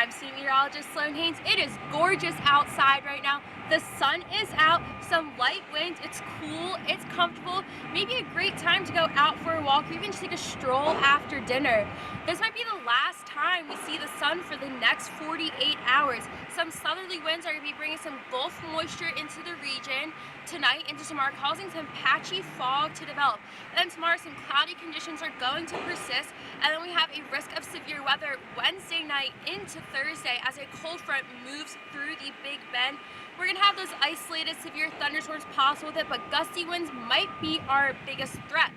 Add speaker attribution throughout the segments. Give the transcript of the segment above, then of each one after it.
Speaker 1: I'm student meteorologist Sloan Haynes. It is gorgeous outside right now. The sun is out, some light winds, it's cool, it's comfortable. Maybe a great time to go out for a walk or even just take a stroll after dinner. This might be the last time we see the sun for the next 48 hours. Some southerly winds are going to be bringing some Gulf moisture into the region tonight into tomorrow, causing some patchy fog to develop. And then tomorrow, some cloudy conditions are going to persist, and then we have a risk of severe weather Wednesday night into Thursday as a cold front moves through the Big Bend. We're going to have those isolated severe thunderstorms possible with it, but gusty winds might be our biggest threat.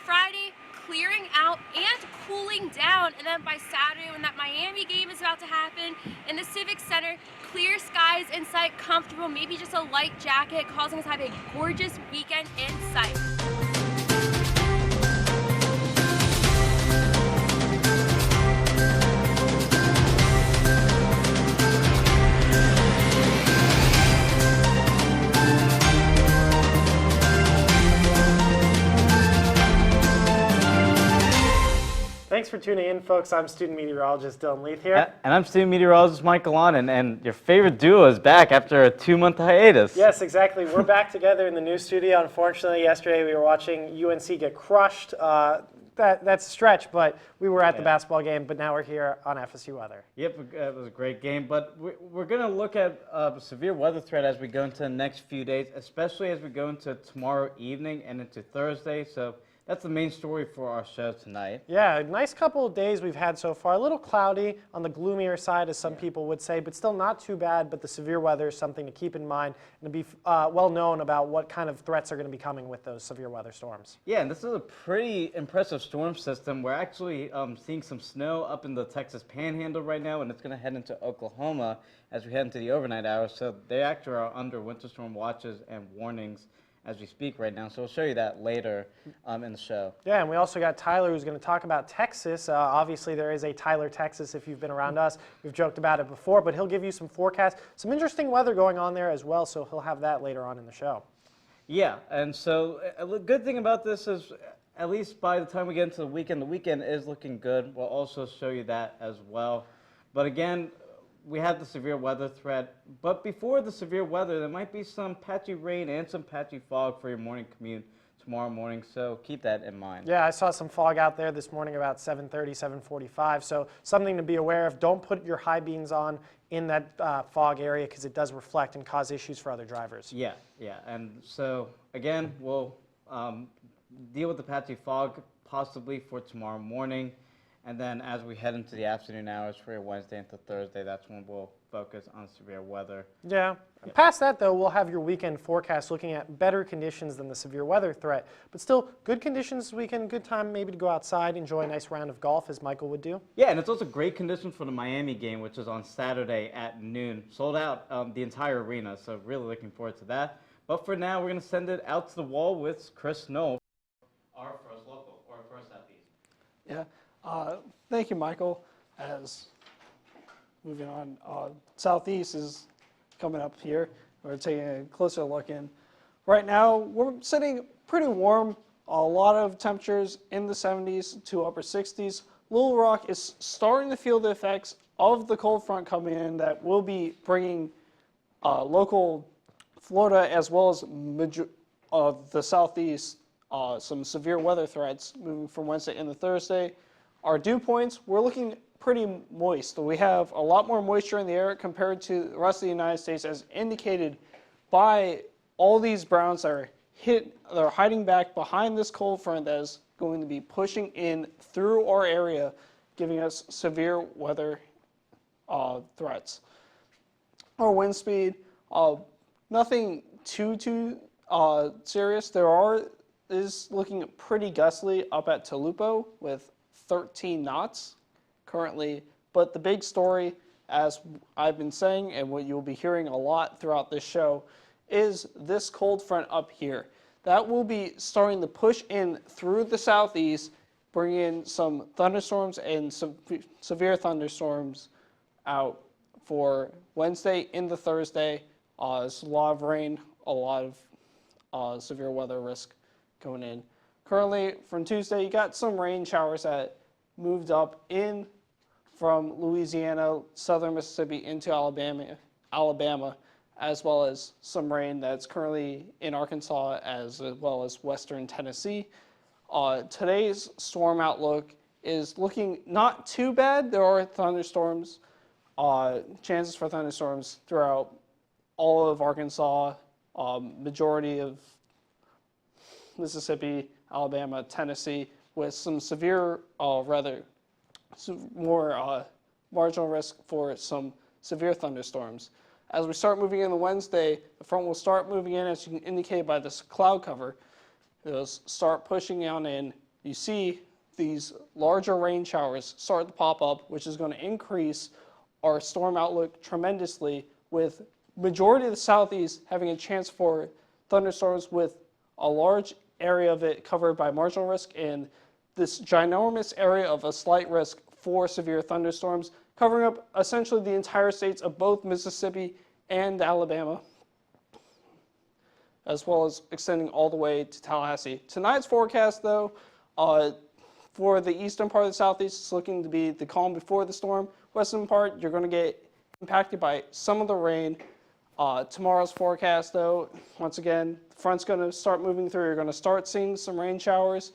Speaker 1: Friday, clearing out and cooling down, and then by Saturday when that Miami game is about to happen in the Civic Center, clear skies in sight, comfortable, maybe just a light jacket, causing us to have a gorgeous weekend in sight.
Speaker 2: Thanks for tuning in, folks. I'm student meteorologist Dylan Leith here.
Speaker 3: And I'm student meteorologist Michael Onan, and your favorite duo is back after a 2-month hiatus.
Speaker 2: Yes, exactly. We're back together in the new studio. Unfortunately, yesterday we were watching UNC get crushed. That's a stretch, but we were at the basketball game, but now we're here on FSU weather.
Speaker 3: Yep, it was a great game, but we're going to look at a severe weather threat as we go into the next few days, especially as we go into tomorrow evening and into Thursday. So that's the main story for our show tonight.
Speaker 2: Yeah, a nice couple of days we've had so far. A little cloudy on the gloomier side, as some people would say, but still not too bad. But the severe weather is something to keep in mind and to be well known about what kind of threats are going to be coming with those severe weather storms.
Speaker 3: Yeah, and this is a pretty impressive storm system. We're actually seeing some snow up in the Texas Panhandle right now, and it's going to head into Oklahoma as we head into the overnight hours. So they actually are under winter storm watches and warnings as we speak right now. So we'll show you that later in the show.
Speaker 2: Yeah, and we also got Tyler who's going to talk about Texas. Obviously, there is a Tyler, Texas, if you've been around us. We've joked about it before, but he'll give you some forecasts, some interesting weather going on there as well, so he'll have that later on in the show.
Speaker 3: Yeah, and so a good thing about this is at least by the time we get into the weekend is looking good. We'll also show you that as well. But again, we have the severe weather threat, but before the severe weather, there might be some patchy rain and some patchy fog for your morning commute tomorrow morning, so keep that in mind.
Speaker 2: Yeah, I saw some fog out there this morning about 7:30, 7:45, so something to be aware of. Don't put your high beams on in that fog area because it does reflect and cause issues for other drivers.
Speaker 3: Yeah, and so again, we'll deal with the patchy fog possibly for tomorrow morning. And then as we head into the afternoon hours for your Wednesday into Thursday, that's when we'll focus on severe weather.
Speaker 2: Yeah. Yep. Past that, though, we'll have your weekend forecast looking at better conditions than the severe weather threat. But still, good conditions this weekend, good time maybe to go outside, enjoy a nice round of golf, as Michael would do.
Speaker 3: Yeah, and it's also great conditions for the Miami game, which is on Saturday at noon. Sold out the entire arena, so really looking forward to that. But for now, we're going to send it out to the wall with Chris Knoll, our first local, or first Southeast.
Speaker 4: Yeah. Thank you, Michael. As moving on, Southeast is coming up here. We're taking a closer look in. Right now, we're sitting pretty warm. A lot of temperatures in the 70s to upper 60s. Little Rock is starting to feel the effects of the cold front coming in that will be bringing local Florida as well as the Southeast some severe weather threats moving from Wednesday into Thursday. Our dew points, we're looking pretty moist. We have a lot more moisture in the air compared to the rest of the United States, as indicated by all these browns that are hiding back behind this cold front that is going to be pushing in through our area, giving us severe weather threats. Our wind speed, nothing too serious. Is looking pretty gustly up at Tolupo with 13 knots currently, but the big story, as I've been saying and what you'll be hearing a lot throughout this show, is this cold front up here. That will be starting to push in through the southeast, bringing in some thunderstorms and some severe thunderstorms out for Wednesday into Thursday. There's a lot of rain, a lot of severe weather risk going in. Currently, from Tuesday, you got some rain showers that moved up in from Louisiana, southern Mississippi into Alabama, as well as some rain that's currently in Arkansas as well as western Tennessee. Today's storm outlook is looking not too bad. There are thunderstorms, chances for thunderstorms throughout all of Arkansas, majority of Mississippi, Alabama, Tennessee, with some severe, some more marginal risk for some severe thunderstorms. As we start moving into Wednesday, the front will start moving in, as you can indicate by this cloud cover. It'll start pushing on in. You see these larger rain showers start to pop up, which is going to increase our storm outlook tremendously, with majority of the southeast having a chance for thunderstorms with a large area of it covered by marginal risk and this ginormous area of a slight risk for severe thunderstorms, covering up essentially the entire states of both Mississippi and Alabama, as well as extending all the way to Tallahassee. Tonight's forecast, though, for the eastern part of the southeast, it's looking to be the calm before the storm. Western part, you're going to get impacted by some of the rain. Tomorrow's forecast, though, once again, the front's going to start moving through. You're going to start seeing some rain showers.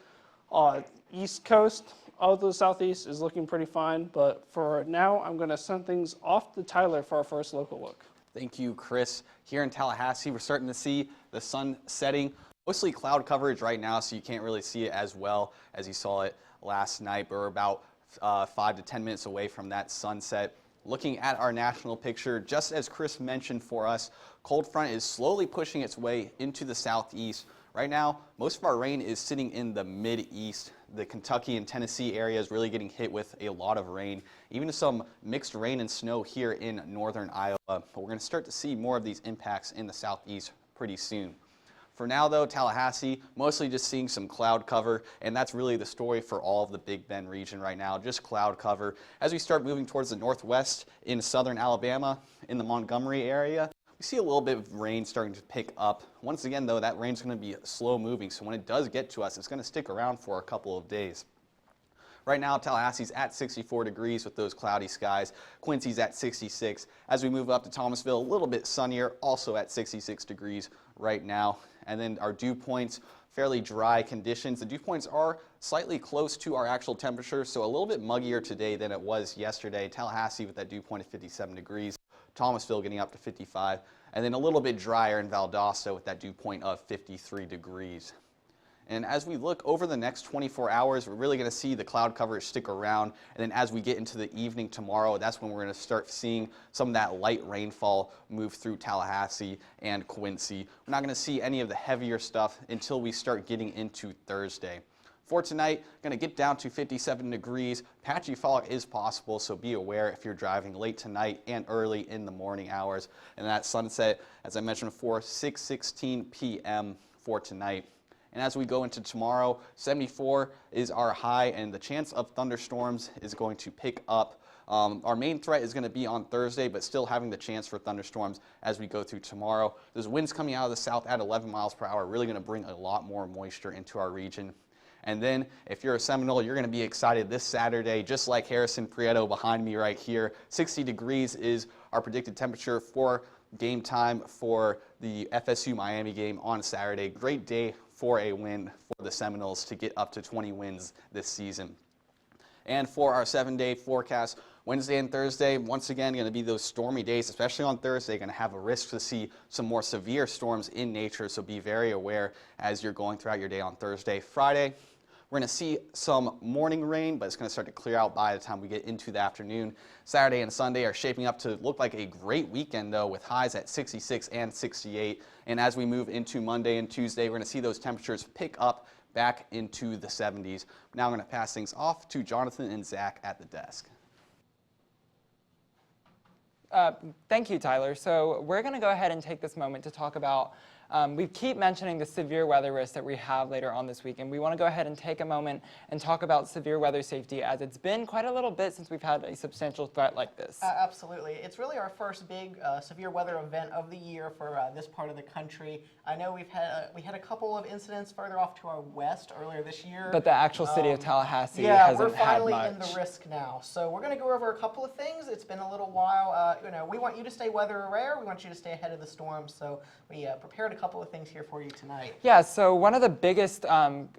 Speaker 4: East coast of the southeast is looking pretty fine, but for now, I'm going to send things off to Tyler for our first local look.
Speaker 5: Thank you, Chris. Here in Tallahassee, we're starting to see the sun setting. Mostly cloud coverage right now, so you can't really see it as well as you saw it last night, but we're about 5 to 10 minutes away from that sunset. Looking at our national picture, just as Chris mentioned for us, cold front is slowly pushing its way into the southeast. Right now, most of our rain is sitting in the mid-east. The Kentucky and Tennessee area is really getting hit with a lot of rain, even some mixed rain and snow here in northern Iowa. But we're going to start to see more of these impacts in the southeast pretty soon. For now, though, Tallahassee, mostly just seeing some cloud cover, and that's really the story for all of the Big Bend region right now, just cloud cover. As we start moving towards the northwest in southern Alabama, in the Montgomery area, we see a little bit of rain starting to pick up. Once again, though, that rain's going to be slow moving, so when it does get to us, it's going to stick around for a couple of days. Right now, Tallahassee's at 64 degrees with those cloudy skies. Quincy's at 66. As we move up to Thomasville, a little bit sunnier, also at 66 degrees right now. And then our dew points, fairly dry conditions. The dew points are slightly close to our actual temperature, so a little bit muggier today than it was yesterday. Tallahassee with that dew point of 57 degrees. Thomasville getting up to 55. And then a little bit drier in Valdosta with that dew point of 53 degrees. And as we look over the next 24 hours, we're really going to see the cloud coverage stick around. And then as we get into the evening tomorrow, that's when we're going to start seeing some of that light rainfall move through Tallahassee and Quincy. We're not going to see any of the heavier stuff until we start getting into Thursday. For tonight, going to get down to 57 degrees. Patchy fog is possible, so be aware if you're driving late tonight and early in the morning hours. And that sunset, as I mentioned before, 6:16 p.m. for tonight. And as we go into tomorrow, 74 is our high, and the chance of thunderstorms is going to pick up. Our main threat is going to be on Thursday, but still having the chance for thunderstorms as we go through tomorrow. Those winds coming out of the south at 11 miles per hour are really going to bring a lot more moisture into our region. And then if you're a Seminole, you're going to be excited this Saturday, just like Harrison Prieto behind me right here. 60 degrees is our predicted temperature for game time for the FSU Miami game on Saturday. Great day for a win for the Seminoles to get up to 20 wins this season. And for our 7-day forecast, Wednesday and Thursday, once again, going to be those stormy days, especially on Thursday, going to have a risk to see some more severe storms in nature, so be very aware as you're going throughout your day on Thursday. Friday, we're going to see some morning rain, but it's going to start to clear out by the time we get into the afternoon. Saturday and Sunday are shaping up to look like a great weekend, though, with highs at 66 and 68. And as we move into Monday and Tuesday, we're going to see those temperatures pick up back into the 70s. Now I'm going to pass things off to Jonathan and Zach at the desk.
Speaker 6: Thank you, Tyler. So we're going to go ahead and take this moment to talk about we keep mentioning the severe weather risk that we have later on this week, and we want to go ahead and take a moment and talk about severe weather safety, as it's been quite a little bit since we've had a substantial threat like this.
Speaker 7: Absolutely. It's really our first big severe weather event of the year for this part of the country. I know we had a couple of incidents further off to our west earlier this year.
Speaker 6: But the actual city of Tallahassee
Speaker 7: yeah,
Speaker 6: hasn't
Speaker 7: we're finally
Speaker 6: had
Speaker 7: in
Speaker 6: much.
Speaker 7: the risk now. So we're going to go over a couple of things. It's been a little while. We want you to stay weather aware. We want you to stay ahead of the storm. So we prepared a couple of things here for you tonight.
Speaker 6: Yeah, so one of the biggest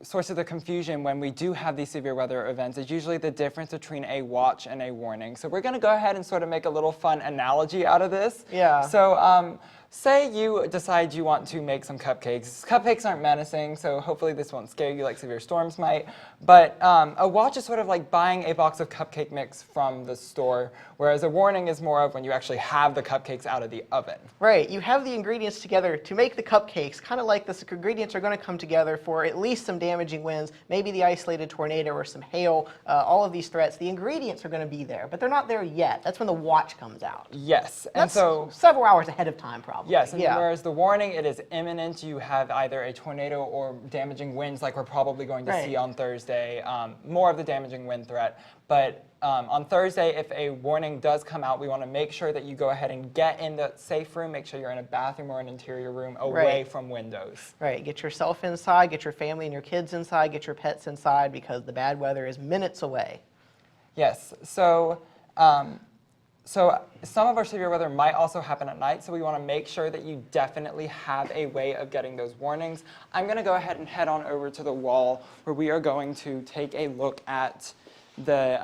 Speaker 6: sources of confusion when we do have these severe weather events is usually the difference between a watch and a warning. So we're going to go ahead and sort of make a little fun analogy out of this.
Speaker 7: Yeah.
Speaker 6: So say you decide you want to make some cupcakes. Cupcakes aren't menacing, so hopefully this won't scare you like severe storms might. But a watch is sort of like buying a box of cupcake mix from the store, whereas a warning is more of when you actually have the cupcakes out of the oven.
Speaker 7: Right. You have the ingredients together to make the cupcakes, kind of like the ingredients are going to come together for at least some damaging winds, maybe the isolated tornado or some hail, all of these threats. The ingredients are going to be there, but they're not there yet. That's when the watch comes out.
Speaker 6: Yes, and
Speaker 7: That's
Speaker 6: so
Speaker 7: several hours ahead of time, probably.
Speaker 6: yes, and
Speaker 7: yeah.
Speaker 6: whereas the warning, it is imminent. You have either a tornado or damaging winds like we're probably going to see on Thursday, more of the damaging wind threat. But on Thursday, if a warning does come out, we want to make sure that you go ahead and get in the safe room, make sure you're in a bathroom or an interior room away from windows.
Speaker 7: Right, get yourself inside, get your family and your kids inside, get your pets inside, because the bad weather is minutes away.
Speaker 6: Yes, so so some of our severe weather might also happen at night, so we want to make sure that you definitely have a way of getting those warnings. I'm going to go ahead and head on over to the wall where we are going to take a look at the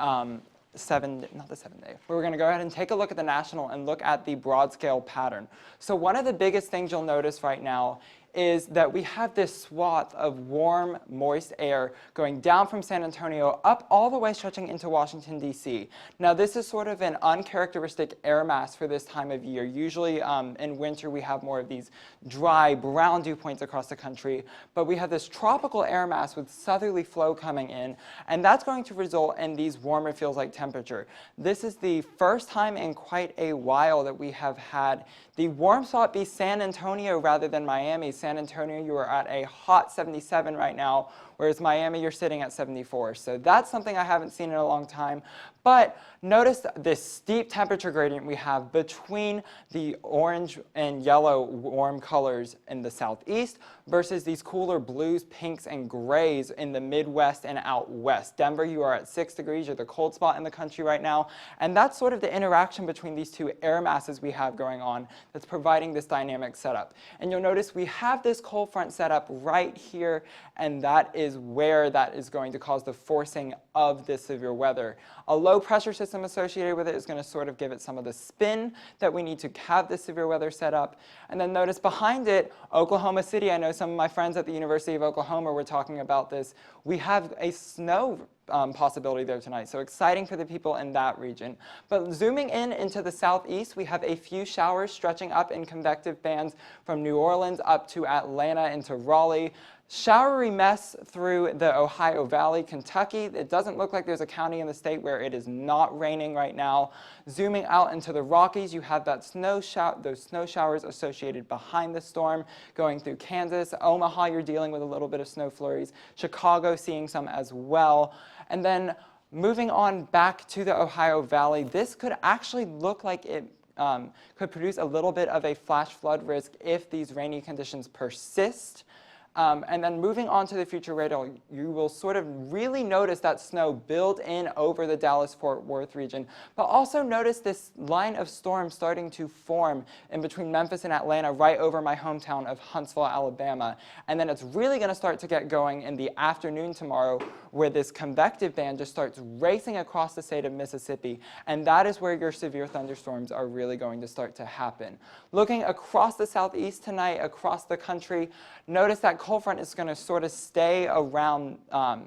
Speaker 6: we're going to go ahead and take a look at the national and look at the broad scale pattern. So one of the biggest things you'll notice right now is that we have this swath of warm, moist air going down from San Antonio up all the way stretching into Washington, D.C. Now, this is sort of an uncharacteristic air mass for this time of year. Usually in winter, we have more of these dry, brown dew points across the country, but we have this tropical air mass with southerly flow coming in, and that's going to result in these warmer feels-like temperature. This is the first time in quite a while that we have had the warm spot be San Antonio rather than Miami. San Antonio, you are at a hot 77 right now, whereas Miami, you're sitting at 74. So that's something I haven't seen in a long time. But notice this steep temperature gradient we have between the orange and yellow warm colors in the southeast versus these cooler blues, pinks, and grays in the Midwest and out west. Denver, you are at 6 degrees. You're the cold spot in the country right now. And that's sort of the interaction between these two air masses we have going on that's providing this dynamic setup. And you'll notice we have this cold front setup right here, and that is where that is going to cause the forcing of this severe weather. A low pressure system associated with it is going to sort of give it some of the spin that we need to have this severe weather set up. And then notice behind it, Oklahoma City. I know some of my friends at the University of Oklahoma were talking about this. We have a snow possibility there tonight, so exciting for the people in that region. But zooming in into the southeast, we have a few showers stretching up in convective bands from New Orleans up to Atlanta into Raleigh. Showery mess through the Ohio Valley, Kentucky. It doesn't look like there's a county in the state where it is not raining right now. Zooming out into the Rockies, you have that those snow showers associated behind the storm going through Kansas. Omaha, you're dealing with a little bit of snow flurries. Chicago seeing some as well. And then moving on back to the Ohio Valley, this could actually look like it could produce a little bit of a flash flood risk if these rainy conditions persist. And then moving on to the future radar, you will sort of really notice that snow build in over the Dallas-Fort Worth region, but also notice this line of storm starting to form in between Memphis and Atlanta right over my hometown of Huntsville, Alabama. And then it's really going to start to get going in the afternoon tomorrow, where this convective band just starts racing across the state of Mississippi, and that is where your severe thunderstorms are really going to start to happen. Looking across the southeast tonight, across the country, notice that cold front is going to sort of stay around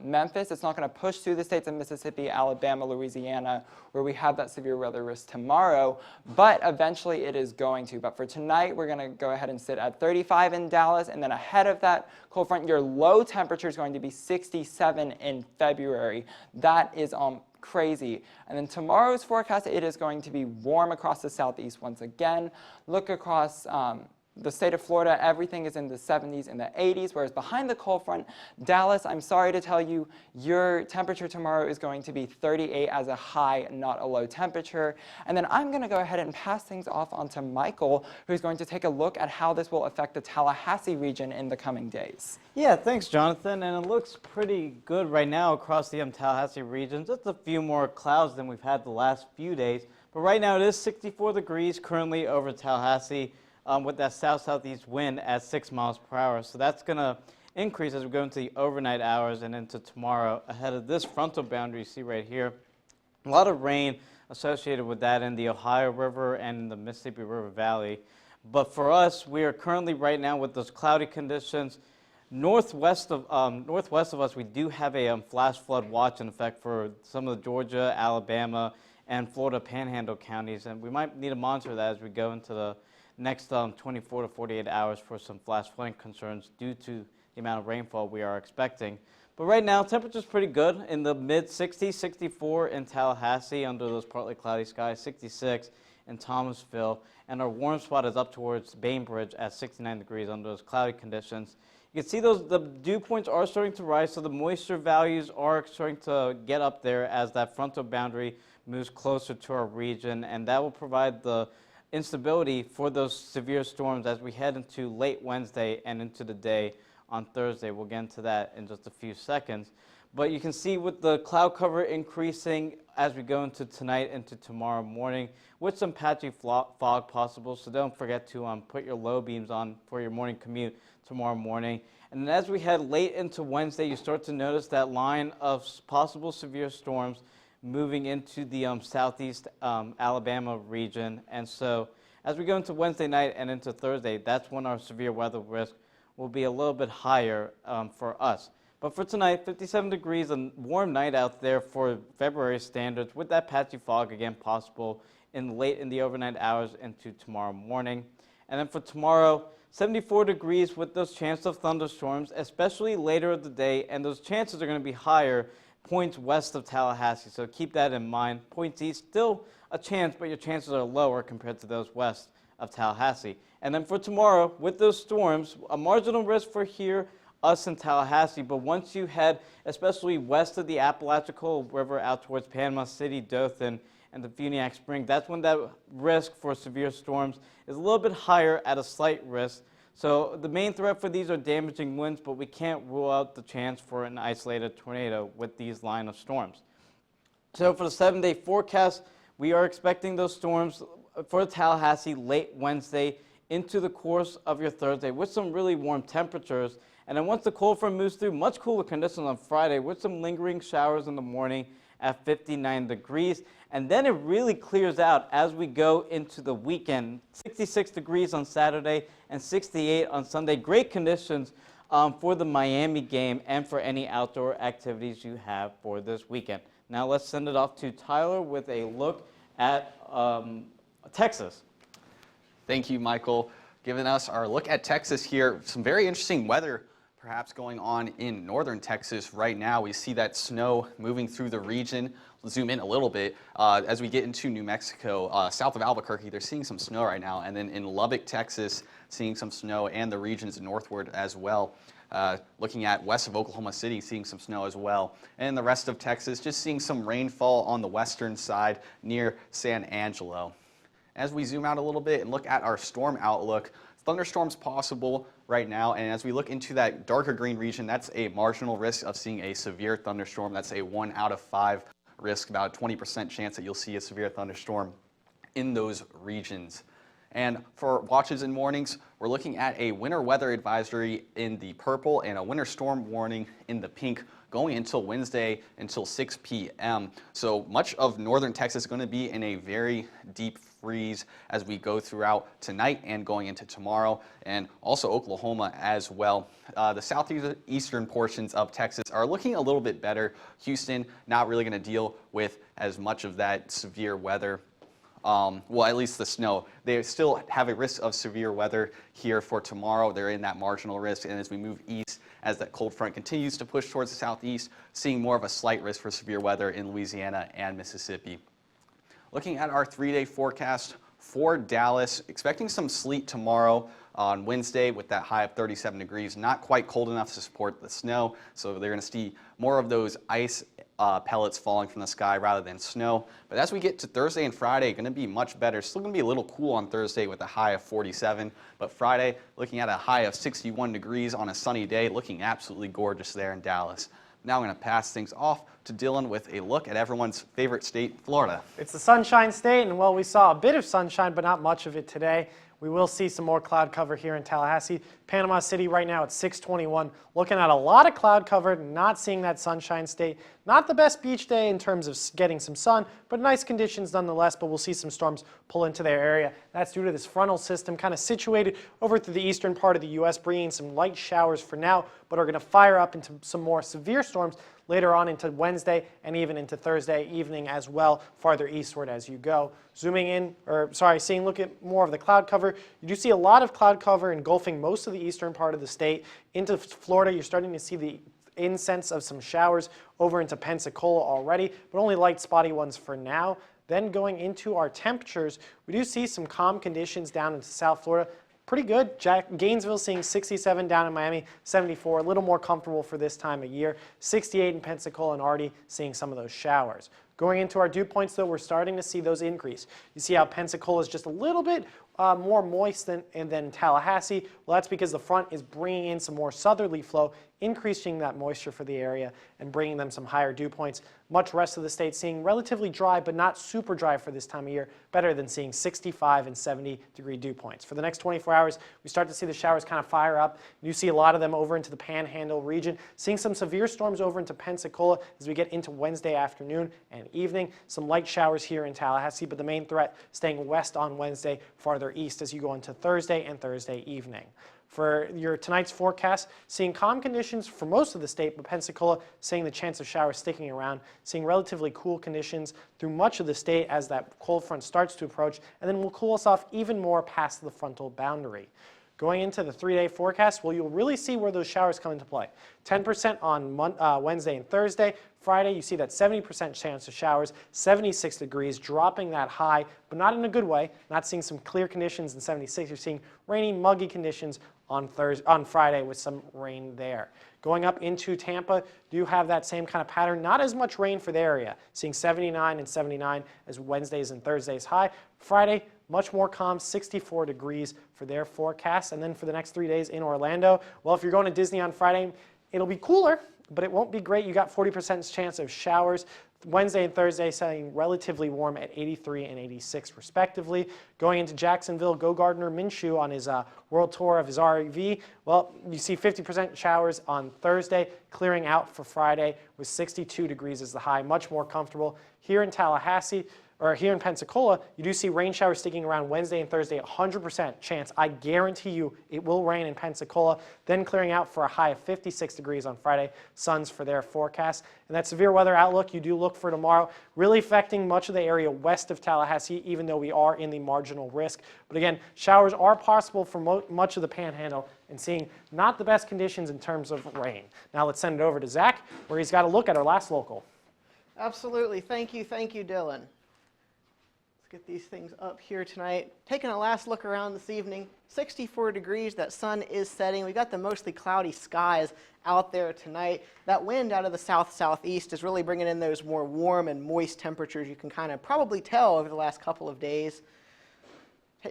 Speaker 6: Memphis. It's not going to push through the states of Mississippi, Alabama, Louisiana, where we have that severe weather risk tomorrow, but eventually it is going to. But for tonight, we're going to go ahead and sit at 35 in Dallas, and then ahead of that cold front, your low temperature is going to be 67 in February. That is crazy. And then tomorrow's forecast, it is going to be warm across the southeast once again. Look across the state of Florida, everything is in the 70s and the 80s, whereas behind the cold front, Dallas, I'm sorry to tell you, your temperature tomorrow is going to be 38 as a high, not a low temperature. And then I'm going to go ahead and pass things off onto Michael, who's going to take a look at how this will affect the Tallahassee region in the coming days.
Speaker 3: Yeah, thanks, Jonathan. And it looks pretty good right now across the Tallahassee region. Just a few more clouds than we've had the last few days. But right now it is 64 degrees currently over Tallahassee with that south-southeast wind at 6 miles per hour. So that's going to increase as we go into the overnight hours and into tomorrow ahead of this frontal boundary you see right here. A lot of rain associated with that in the Ohio River and in the Mississippi River Valley. But for us, we are currently right now with those cloudy conditions. Northwest of us, we do have a flash flood watch in effect for some of the Georgia, Alabama, and Florida Panhandle counties, and we might need to monitor that as we go into the next 24 to 48 hours for some flash flooding concerns due to the amount of rainfall we are expecting. But right now, temperature's pretty good in the mid-60s, 64 in Tallahassee under those partly cloudy skies, 66 in Thomasville, and our warm spot is up towards Bainbridge at 69 degrees under those cloudy conditions. You can see the dew points are starting to rise, so the moisture values are starting to get up there as that frontal boundary moves closer to our region, and that will provide the instability for those severe storms as we head into late Wednesday and into the day on Thursday. We'll get into that in just a few seconds. But you can see with the cloud cover increasing as we go into tonight into tomorrow morning with some patchy fog possible. So don't forget to put your low beams on for your morning commute tomorrow morning. And then as we head late into Wednesday, you start to notice that line of possible severe storms moving into the southeast Alabama region. And so as we go into Wednesday night and into Thursday, that's when our severe weather risk will be a little bit higher for us. But for tonight, 57 degrees, a warm night out there for February standards with that patchy fog again possible late in the overnight hours into tomorrow morning. And then for tomorrow, 74 degrees with those chances of thunderstorms, especially later of the day, and those chances are going to be higher points west of Tallahassee, so keep that in mind. Points east, still a chance, but your chances are lower compared to those west of Tallahassee. And then for tomorrow, with those storms, a marginal risk for here, us in Tallahassee, but once you head, especially west of the Apalachicola River out towards Panama City, Dothan, and the Funiac Spring, that's when that risk for severe storms is a little bit higher at a slight risk. So the main threat for these are damaging winds, but we can't rule out the chance for an isolated tornado with these line of storms. So for the 7-day forecast, we are expecting those storms for Tallahassee late Wednesday into the course of your Thursday with some really warm temperatures. And then once the cold front moves through, much cooler conditions on Friday with some lingering showers in the morning at 59 degrees. And then it really clears out as we go into the weekend. 66 degrees on Saturday and 68 on Sunday. Great conditions for the Miami game and for any outdoor activities you have for this weekend. Now let's send it off to Tyler with a look at Texas.
Speaker 5: Thank you, Michael. Giving us our look at Texas here. Some very interesting weather perhaps going on in northern Texas right now. We see that snow moving through the region. We'll zoom in a little bit. As we get into New Mexico, south of Albuquerque, they're seeing some snow right now. And then in Lubbock, Texas, seeing some snow, and the regions northward as well. Looking at west of Oklahoma City, seeing some snow as well. And the rest of Texas, just seeing some rainfall on the western side near San Angelo. As we zoom out a little bit and look at our storm outlook, thunderstorms possible right now, and as we look into that darker green region, that's a marginal risk of seeing a severe thunderstorm. That's a 1 out of 5 risk, about a 20% chance that you'll see a severe thunderstorm in those regions. And for watches and mornings, we're looking at a winter weather advisory in the purple and a winter storm warning in the pink going until Wednesday until 6 p.m. So much of northern Texas is going to be in a very deep freeze as we go throughout tonight and going into tomorrow, and also Oklahoma as well. The southeastern portions of Texas are looking a little bit better. Houston not really going to deal with as much of that severe weather. Well, at least the snow. They still have a risk of severe weather here for tomorrow. They're in that marginal risk, and as we move east, as that cold front continues to push towards the southeast, seeing more of a slight risk for severe weather in Louisiana and Mississippi. Looking at our 3-day forecast For Dallas, expecting some sleet tomorrow on Wednesday with that high of 37 degrees. Not quite cold enough to support the snow, so they're going to see more of those ice pellets falling from the sky rather than snow. But as we get to Thursday and Friday, going to be much better. Still going to be a little cool on Thursday with a high of 47, but Friday looking at a high of 61 degrees on a sunny day, looking absolutely gorgeous there in Dallas. Now I'm going to pass things off to Dylan with a look at everyone's favorite state, Florida.
Speaker 2: It's the Sunshine State, and well, we saw a bit of sunshine, but not much of it today. We will see some more cloud cover here in Tallahassee. Panama City right now at 621. Looking at a lot of cloud cover, not seeing that Sunshine State. Not the best beach day in terms of getting some sun, but nice conditions nonetheless, but we'll see some storms pull into their area. That's due to this frontal system kind of situated over to the eastern part of the U.S., bringing some light showers for now, but are going to fire up into some more severe storms later on into Wednesday and even into Thursday evening as well, farther eastward as you go. Zooming in, look at more of the cloud cover. You do see a lot of cloud cover engulfing most of the eastern part of the state. Into Florida, you're starting to see the incense of some showers over into Pensacola already, but only light spotty ones for now. Then going into our temperatures, we do see some calm conditions down into South Florida. Pretty good. Gainesville seeing 67 down in Miami, 74, a little more comfortable for this time of year. 68 in Pensacola and already seeing some of those showers. Going into our dew points, though, we're starting to see those increase. You see how Pensacola is just a little bit more moist than Tallahassee. Well, that's because the front is bringing in some more southerly flow, increasing that moisture for the area and bringing them some higher dew points. Much rest of the state seeing relatively dry, but not super dry for this time of year, better than seeing 65 and 70-degree dew points. For the next 24 hours, we start to see the showers kind of fire up. You see a lot of them over into the Panhandle region, seeing some severe storms over into Pensacola as we get into Wednesday afternoon and evening. Some light showers here in Tallahassee, but the main threat staying west on Wednesday, farther east as you go into Thursday and Thursday evening. For your tonight's forecast, seeing calm conditions for most of the state, but Pensacola seeing the chance of showers sticking around, seeing relatively cool conditions through much of the state as that cold front starts to approach, and then will cool us off even more past the frontal boundary. Going into the 3-day forecast, well, you'll really see where those showers come into play. 10% on Wednesday and Thursday. Friday, you see that 70% chance of showers, 76 degrees, dropping that high, but not in a good way. Not seeing some clear conditions in 76. You're seeing rainy, muggy conditions on Friday with some rain there. Going up into Tampa, do have that same kind of pattern. Not as much rain for the area. Seeing 79 and 79 as Wednesdays and Thursdays high. Friday, much more calm, 64 degrees for their forecast. And then for the next 3 days in Orlando, well, if you're going to Disney on Friday, it'll be cooler, but it won't be great. You got 40% chance of showers. Wednesday and Thursday staying relatively warm at 83 and 86 respectively. Going into Jacksonville, go Gardner Minshew on his world tour of his RV. Well, you see 50% showers on Thursday, clearing out for Friday with 62 degrees as the high, much more comfortable. Here in Tallahassee, or here in Pensacola, you do see rain showers sticking around Wednesday and Thursday, 100% chance. I guarantee you it will rain in Pensacola, then clearing out for a high of 56 degrees on Friday. Suns for their forecast. And that severe weather outlook you do look for tomorrow, really affecting much of the area west of Tallahassee, even though we are in the marginal risk. But again, showers are possible for much of the Panhandle and seeing not the best conditions in terms of rain. Now let's send it over to Zach, where he's got a look at our last local.
Speaker 7: Absolutely. Thank you, Dylan. Get these things up here tonight. Taking a last look around this evening, 64 degrees, that sun is setting. We got the mostly cloudy skies out there tonight. That wind out of the south-southeast is really bringing in those more warm and moist temperatures. You can kind of probably tell over the last couple of days.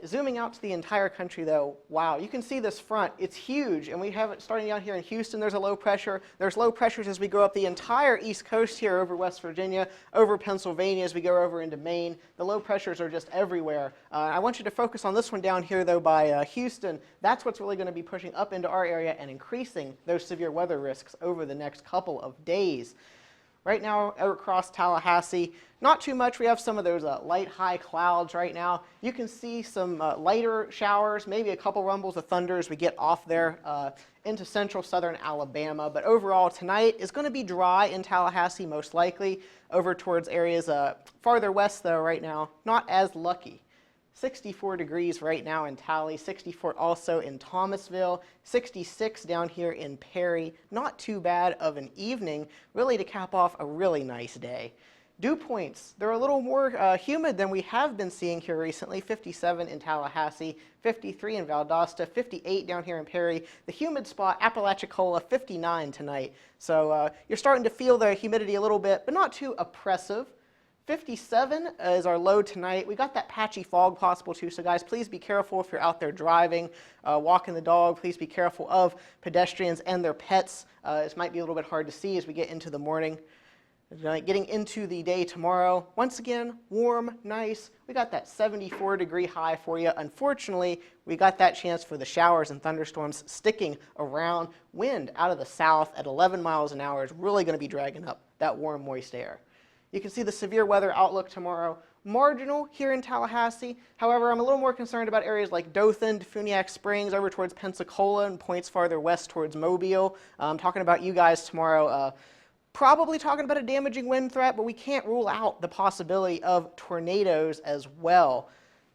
Speaker 7: Zooming out to the entire country though, wow, you can see this front, it's huge, and we have it starting out here in Houston. There's a low pressure. There's low pressures as we go up the entire east coast here over West Virginia, over Pennsylvania as we go over into Maine. The low pressures are just everywhere. I want you to focus on this one down here though by Houston. That's what's really going to be pushing up into our area and increasing those severe weather risks over the next couple of days. Right now, across Tallahassee, not too much. We have some of those light high clouds right now. You can see some lighter showers, maybe a couple rumbles of thunder as we get off there into central southern Alabama. But overall, tonight is going to be dry in Tallahassee, most likely. Over towards areas farther west, though, right now, not as lucky. 64 degrees right now in Tally, 64 also in Thomasville, 66 down here in Perry. Not too bad of an evening, really to cap off a really nice day. Dew points, they're a little more humid than we have been seeing here recently. 57 in Tallahassee, 53 in Valdosta, 58 down here in Perry. The humid spot, Apalachicola, 59 tonight. So you're starting to feel the humidity a little bit, but not too oppressive. 57 is our low tonight. We got that patchy fog possible too, so guys, please be careful if you're out there driving, walking the dog. Please be careful of pedestrians and their pets. This might be a little bit hard to see as we get into the morning. Getting into the day tomorrow, once again, warm, nice. We got that 74-degree high for you. Unfortunately, we got that chance for the showers and thunderstorms sticking around. Wind out of the south at 11 miles an hour is really going to be dragging up that warm, moist air. You can see the severe weather outlook tomorrow. Marginal here in Tallahassee. However, I'm a little more concerned about areas like Dothan, Defuniak Springs, over towards Pensacola, and points farther west towards Mobile. I'm talking about you guys tomorrow. Probably talking about a damaging wind threat, but we can't rule out the possibility of tornadoes as well.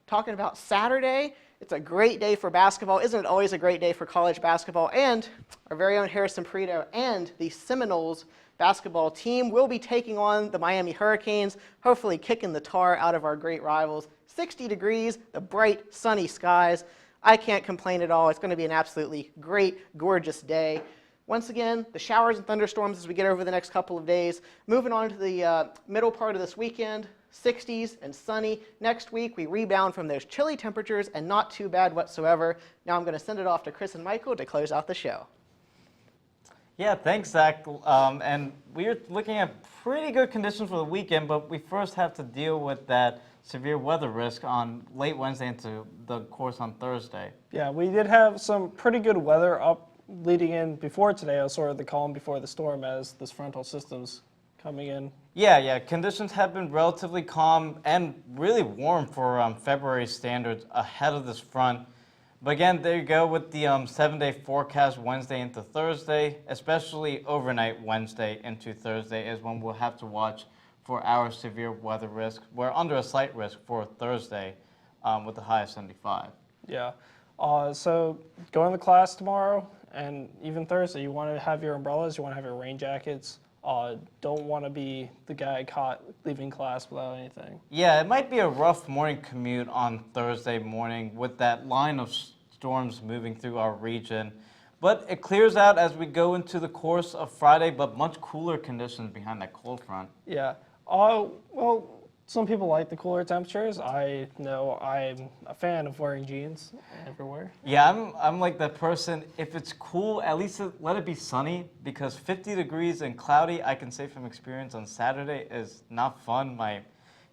Speaker 7: Talking about Saturday, it's a great day for basketball. Isn't it always a great day for college basketball? And our very own Harrison Perito and the Seminoles basketball team will be taking on the Miami Hurricanes, hopefully kicking the tar out of our great rivals. 60 degrees, the bright, sunny skies. I can't complain at all. It's going to be an absolutely great, gorgeous day. Once again, the showers and thunderstorms as we get over the next couple of days. Moving on to the middle part of this weekend, 60s and sunny. Next week, we rebound from those chilly temperatures and not too bad whatsoever. Now I'm going to send it off to Chris and Michael to close out the show.
Speaker 3: Yeah, thanks, Zach. And we're looking at pretty good conditions for the weekend, but we first have to deal with that severe weather risk on late Wednesday into the course on Thursday.
Speaker 4: Yeah, we did have some pretty good weather up leading in before today. I was sort of the calm before the storm as this frontal system's coming in.
Speaker 3: Yeah, conditions have been relatively calm and really warm for February standards ahead of this front. But again, there you go with the 7-day forecast Wednesday into Thursday, especially overnight Wednesday into Thursday is when we'll have to watch for our severe weather risk. We're under a slight risk for Thursday with the high of 75.
Speaker 4: Yeah. So going to class tomorrow and even Thursday, you want to have your umbrellas, you want to have your rain jackets. Don't want to be the guy caught leaving class without anything.
Speaker 3: Yeah, it might be a rough morning commute on Thursday morning with that line of storms moving through our region. But it clears out as we go into the course of Friday, but much cooler conditions behind that cold front.
Speaker 4: Yeah. Well, some people like the cooler temperatures. I know I'm a fan of wearing jeans everywhere.
Speaker 3: Yeah, I'm like that person. If it's cool, at least let it be sunny, because 50 degrees and cloudy, I can say from experience on Saturday, is not fun. My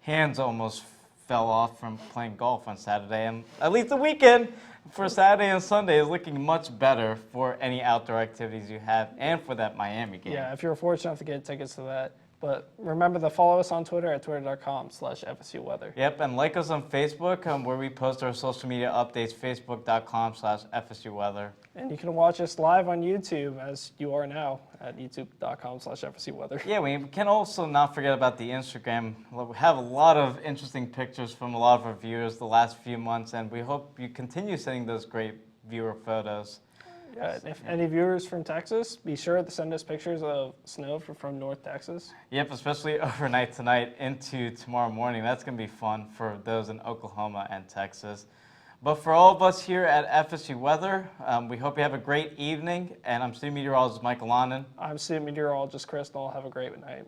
Speaker 3: hands almost fell off from playing golf on Saturday, and at least the weekend for Saturday and Sunday is looking much better for any outdoor activities you have and for that Miami game.
Speaker 4: Yeah, if you're fortunate enough to get tickets to that. But remember to follow us on Twitter at twitter.com/FSU Weather.
Speaker 3: Yep, and like us on Facebook where we post our social media updates, facebook.com/FSU Weather.
Speaker 4: And you can watch us live on YouTube, as you are now, at youtube.com/FSU Weather.
Speaker 3: Yeah, we can also not forget about the Instagram. We have a lot of interesting pictures from a lot of our viewers the last few months, and we hope you continue sending those great viewer photos.
Speaker 4: Yeah, if any viewers from Texas, be sure to send us pictures of snow from North Texas.
Speaker 3: Yep, especially overnight tonight into tomorrow morning. That's going to be fun for those in Oklahoma and Texas. But for all of us here at FSU Weather, we hope you have a great evening. And I'm student meteorologist Michael London.
Speaker 4: I'm student meteorologist Chris Knoll. Have a great night.